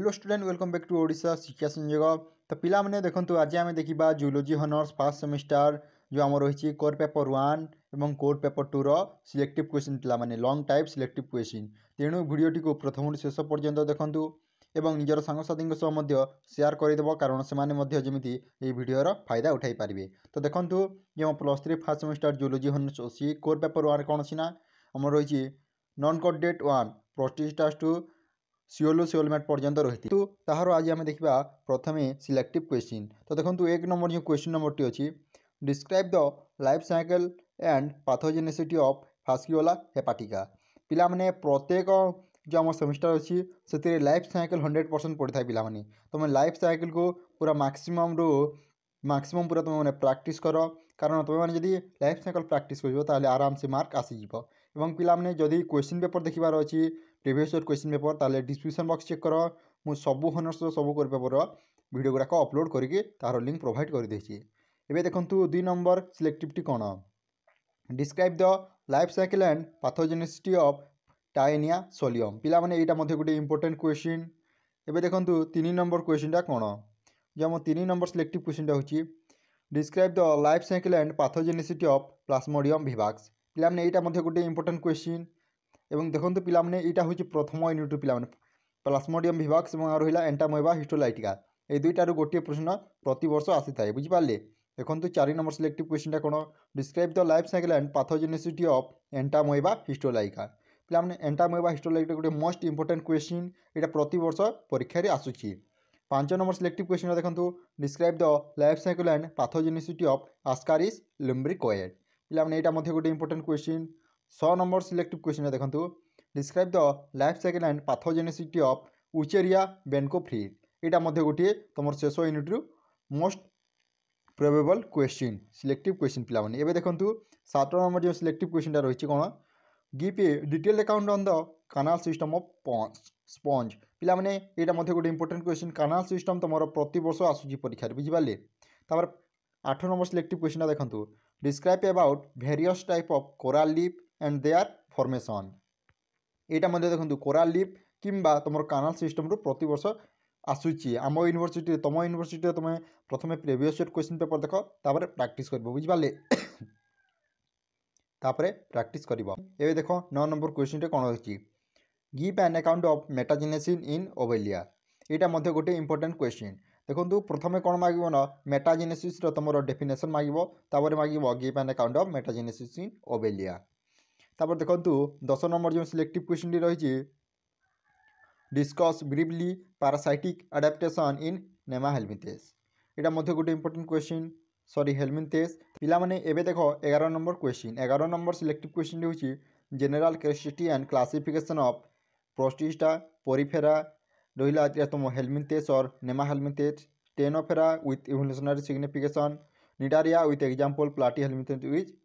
Hello student welcome back to Odisha Shiksha Sanyog. तो पिला माने देखंतु आज आमे देखिबा जूलॉजी हॉनर्स फर्स्ट सेमिस्टर जो आम रही कोर पेपर 1 एवं कोर पेपर 2 रो सिलेक्टिव क्वेश्चन पिला माने लॉन्ग टाइप सिलेक्टिव क्वेश्चन। तेणु वीडियोटी को प्रथम शेष पर्यंत देखंतु एवं निजर सांगसाथी सह शेयर करदेव कारण से जमी ये वीडियोर फायदा उठाई पारे। तो देखंतु जो +3 फर्स्ट सेमिस्टर जूलॉजी हॉनर्स अच्छी कोर पेपर 1 कौन अच्छी ना आम रही नॉन कोडेड 1 प्रोस्टिस्टास टू सिओलो सिओलमेट पर्यंत रही तो ताहार आज आम देखा प्रथम सिलेक्टिव क्वेश्चन। तो देखो एक नंबर जो क्वेश्चन नंबर टी अच्छी describe the life cycle and pathogenicity of Fasciola hepatica. पिला माने प्रत्येक जो आम सेमिस्टर अच्छी से लाइफ साइकिल 100% पढ़ी था पिला माने तुम लाइफ साइकिल को पूरा मैक्सिमम मैक्सिमम पूरा तुम मैंने प्रैक्टिस कर कारण तुम मैंने जब लाइफ साइकिल प्रैक्टिस कर आराम से मार्क आसीज। एवं पिला माने जदि क्वेश्चन पेपर देखबार अच्छी प्रीवियस ईयर क्वेश्चन पेपर ताले डिस्क्रिप्शन बॉक्स चेक कर मु सबू हॉनर्स सबू कोर पेपर वीडियो गुड़ाक अपलोड करके तार लिंक प्रोवाइड कर देछि। एबे देखंतु 2 नंबर सिलेक्टिविटी कोन describe the life cycle and pathogenicity of Taenia solium. पिला माने एटा मध्ये गोटे इंपोर्टेंट क्वेश्चन। एबे देखंतु 3 नंबर क्वेश्चनटा कोन जो हम 3 नंबर सिलेक्टिव क्वेश्चनटा होछि describe the life cycle and pathogenicity of Plasmodium vivax. पिला माने एटा मध्ये गोटे इंपोर्टेंट क्वेश्चन। एवं देखो पिला माने एटा होछि प्रथम यूनिट पिला माने प्लाज्मोडियम विवाक्स और रहिला एंटामोeba हिस्टोलाइटिका ए दुईटारू गोटे प्रश्न प्रति वर्ष आसी थाए बुझी पाले। देखो 4 नंबर सिलेक्टिव क्वेश्चनटा कोन describe the life cycle and pathogenicity of Entamoeba histolytica. पिला माने एंटामोeba हिस्टोलाइका गोटे मोस्ट इंपोर्टेंट क्वेश्चन एटा प्रति वर्ष परीक्षा रे आसुछि। 5 नंबर सिलेक्टिव क्वेश्चन देखो describe the life cycle and pathogenicity of Ascaris lumbricoides. पिला माने एटा मध्ये गोटे important question. 6 number selective question देखो describe the life cycle and pathogenicity of Wuchereria bancrofti. यहाँ मध्य गोटे तुम शेष यूनिट रु most probable question selective question पिला माने। एबे देखंतु 7 नंबर जो सिलेक्टिव क्वेश्चन रही कौन give a detail account on the canal system of sponge. पिला माने यहाँ मध्य गोटे इंपोर्टेंट क्वेश्चन कानाल सिस्टम तुम प्रति वर्ष आसूची परीक्षा बुझिपारे। तापर 8 नंबर सिलेक्टिव क्वेश्चन देखंतु describe about various type of coral reef and their formation. यहाँ मध्य देखो कोराल लीफ किंबा तुम कानाल सिस्टम रु प्रति वर्ष आसूची आम यूनिवर्सिटी तुम यूनिवर्सिटी तुम प्रथम प्रीवियस ईयर क्वेश्चन पेपर देख तापर प्रैक्टिस कर बुझिपारे तापर प्रैक्टिस कर। ये देख 9 नंबर क्वेश्चन कौन अच्छी give an account of metagenesis in Obelia. यहाँ मध्य गोटे इंपोर्टेंट क्वेश्चन। देखो प्रथम कौन मांग ना मेटाजेनेसिस तुम डेफिनेशन मांग तापर मांग give an account of metagenesis in Obelia. तापर देखो 10 नंबर जो सिलेक्टिव क्वेश्चन रही discuss briefly parasitic adaptation in Nemathelminthes. यहाँ मध्य गोटे इंपोर्टेंट क्वेश्चन सॉरी हेलमिंथेस। पिला माने एबे देखो 11 number question 11 number selective question होची general characteristic and classification of Protista Porifera रहिला तुम हेलमिंथेस और Nemathelminthes Ctenophora with evolutionary signification Cnidaria with example Platyhelminthes with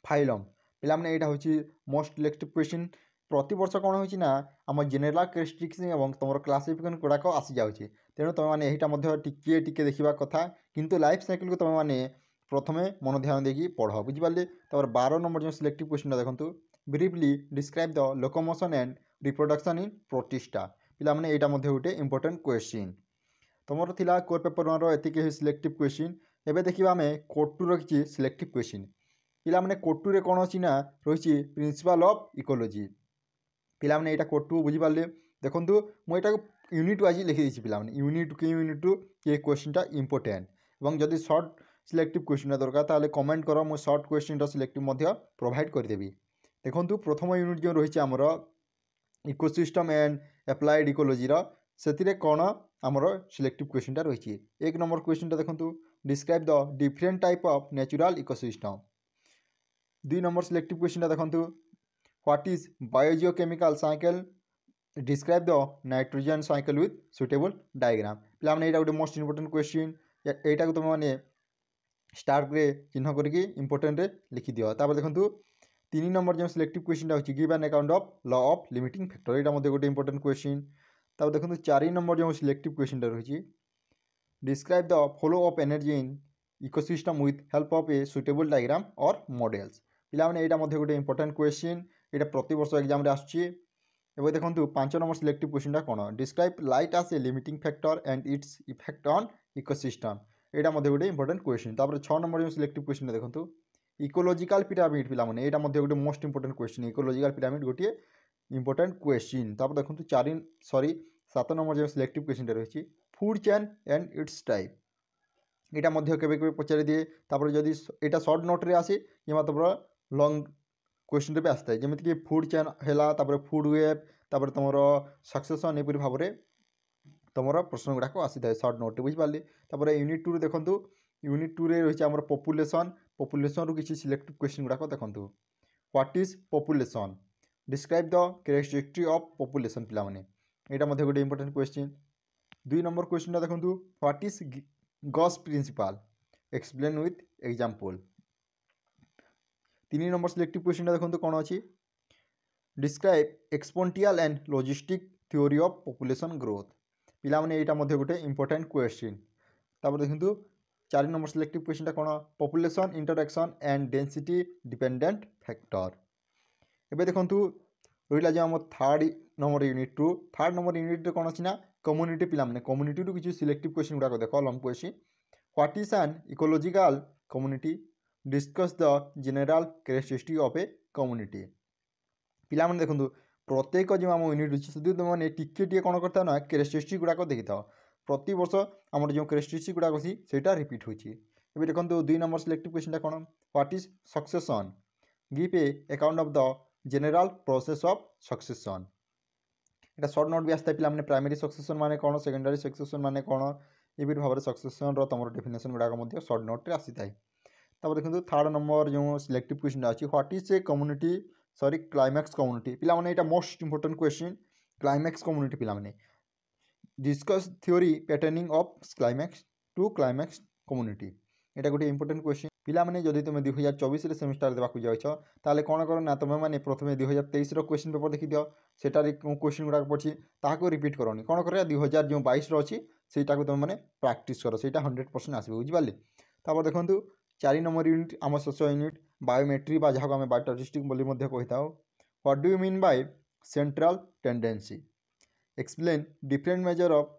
phylum. पिला माने एटा होची मोस्ट सिलेक्टिव क्वेश्चन प्रति वर्ष कौन होची ना आम जनरल कैरेक्टरिस्टिक्स एवं तुम क्लासिफिकेशन गुड़ाक आसी जाउची। तेणु तुम मैंने यहाँ टिके टिके देखा कथा किंतु लाइफ साइकिल को तुम मैंने प्रथमे मन ध्यान देकी पढ़ बुझिपारे। तब 12 नंबर जो सिलेक्टिव क्वेश्चन देखो briefly describe the locomotion and reproduction in protista. पिला माने यहाँ गोटे इंपोर्टेंट क्वेश्चन तुम थिला कोर पेपर 1 एतिके सिलेक्टिव क्वेश्चन। एबे देखिबा आमे कोड 2 किछि सिलेक्टिव क्वेश्चन। पिला माने कोड 2 रे कोन अछि ना रहिछि प्रिंसिपल ऑफ इकोलॉजी। पिला माने एटा कोड 2 बुझी पाले। देखंतु मु एटा यूनिट वाइज लिखि दिछि पिला माने यूनिट के क्वेश्चनटा इंपोर्टेंट एवं जदि शॉर्ट सिलेक्टिव क्वेश्चन दरकार ताले कमेंट करो मु शॉर्ट क्वेश्चन रो सिलेक्टिव मध्य प्रोवाइड कर देबी। देखंतु प्रथम यूनिट जो रहिछि हमर इकोसिस्टम एंड एप्लाइड इकोलॉजी रो सेतिरे कोन हमर सिलेक्टिव क्वेश्चनटा रहिछि। 1 नंबर क्वेश्चनटा देखंतु describe the different type of natural ecosystem. 2 number selective क्वेश्चनटा देखंतु what is biogeochemical cycle describe the nitrogen cycle with suitable diagram. पिला माने एटा गोटे मोस्ट इंपोर्टेंट क्वेश्चन एटा को तुम माने स्टार रे चिन्ह करके इंपोर्टेंट रे लिखि दियो। तापर देखंतु 3 नंबर जो सिलेक्टिव क्वेश्चन होची give an account of law of limiting factor. एटा मध्ये गोटे इंपोर्टेंट क्वेश्चन। तापर देखंतु 4 नंबर जो सिलेक्टिव क्वेश्चन रहिछि describe the flow of energy in ecosystem with help of a suitable diagram और मॉडल्स। पिला माने एटा मध्ये गोटे इंपोर्टेंट क्वेश्चन। एटा प्रति वर्ष एग्जाम रे आछी এবার দেখুন 5 নম্বর সিলেক্টিভ কোশ্চিনটা কোণ describe light as a limiting factor and its effect on ecosystem এটা মধ্যে গোটে ইম্পর্টেন্ট কোশ্চিন তারপরে 6 নম্বর যে সিলেক্টিভ কোশ্চিনটা দেখুন ইকোলোজিকাল পিরামিড পিলাମାନେ ଏଇଟା ମଧ୍ୟ ଗୋଟେ most important question ecological pyramid ଗୋଟିଏ ଇମ୍ପୋର୍ଟାଣ୍ଟ କ୍ୱେଶ୍ଚିନ୍ ତାପରେ ଦେଖନ୍ତୁ 7 নম্বର ଯେଉଁ ସିଲେକ୍ଟିଭ୍ କ୍ୱେଶ୍ଚିନ୍ଟା ରହିଛି food chain and its type এটা ମଧ୍ୟ କେବେ କେବେ ପଚାରି ଦିଏ ତାପରେ ଯଦି ଏଇଟା ସର୍ଟ ନୋଟ୍ରେ ଆସେ କିମ୍ବା ତୁମର ଲଙ୍ଗ୍ क्वेश्चन भी आसता है जमीक फूड चेन है फूड वेब तापर तुम सक्सेसन एपरी भाव में तुम प्रश्न गुड़ाक आसी था सर्ट नोट बुझिपारे तापर यूनिट 2 देखो यूनिट 2 रही आम पपुलेसन रु किसी सिलेक्टिव क्वेश्चन गुड़ाक देखो what is population describe the characteristic of population पिलाने यहाँ गोटे इंपोर्टेंट क्वेश्चन 2 नंबर क्वेश्चन देखो what is Gause principle explain with example 3 number selective question देखो कौन अच्छी describe exponential and logistic theory of population growth पिलाने यहाँ गोटे इंपोर्टेंट क्वेश्चन तापर देखो 4 नंबर सिलेक्टिव क्वेश्चन कौन population interaction and density dependent factor एबे देखो रहा जो आम 3rd नंबर यूनिट रु 3rd नंबर यूनिट कौन अच्छी ना कम्युनिटी पिलाने कम्युनिटी रु किसी सिलेक्टिव क्वेश्चन गुड़ाक देख long question what is an ecological community discuss the general characteristic of a community पिलाने देखो प्रत्येक जो आम यूनिट अच्छी तुमने टी कौन करता ना कैरेक्टरिस्टिक गुड़ाक देखी था प्रति वर्ष आम जो कैरेक्टरिस्टिक गुड़ाक अच्छी से रिपीट होती देखो 2 नंबर सिलेक्टिव क्वेश्चन कौन what is succession give a account of the general process of succession यहाँ सर्ट नोट भी आसता है पिलाने प्राइमरी सक्सेसन माने कौन सेकेंडरी सक्सेसन माने कौन ये भाव में सक्सेसन तुम डेफिनेशन गुड़ाक सर्ट नोट आसी था तापर देखो 3rd नंबर जो सिलेक्टिव क्वेश्चन अच्छी what is a community sorry climax community पिलाने यहाँ most important question climax community पिलाने discuss theory patterning of climax to climax community यहाँ गोटे इंपोर्टेंट क्वेश्चन पिलाने जदि तुम 2024 सेमिस्टर देवाक जाओ ताले कौन कर ना तुम मैंने प्रथम 2023 क्वेश्चन पेपर देखी दियो सेटार क्वेश्चन गुड़ाक पड़ी ताको रिपीट करनी कौन कर 2022 अच्छी सेटा तुम मैंने प्राक्ट कर 100% आसो बुझिपारे तापर देखो 4 नंबर यूनिट आम शेष यूनिट बायोमेट्री जहाँ आम बायोस्टैटिस्टिक्स बोली कही था what do you mean by central tendency explain different measure of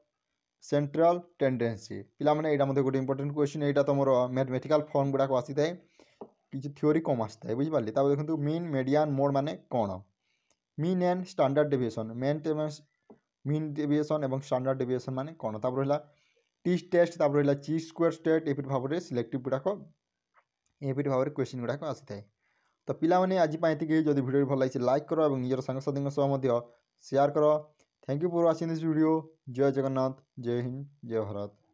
central tendency पिलाने यहाँ गोटे इंपोर्टेंट क्वेश्चन यहाँ तुम मैथमेटिकल फॉर्म गुड़ाक आसी था किसी थ्योरी कम आसता है बुझिपारे तापर देखो मीन मीडियन मोड माने कौन mean and standard deviation mean deviation और स्टैंडर्ड डेविएशन माने कौन तापर रहा टी टेस्ट तापर रहा ची स्क्वायर स्टेट एपरी भाव में सिलेक्टिव गुड़ाक एपरी भाव में क्वेश्चन गुड़ाक आसी था तो पिलाने आज ये जब वीडियो भल लगी लाइक करो और निजर सांगसाथी सह शेयर करो thank you for watching this video जय जगन्नाथ जय हिंद जय भारत।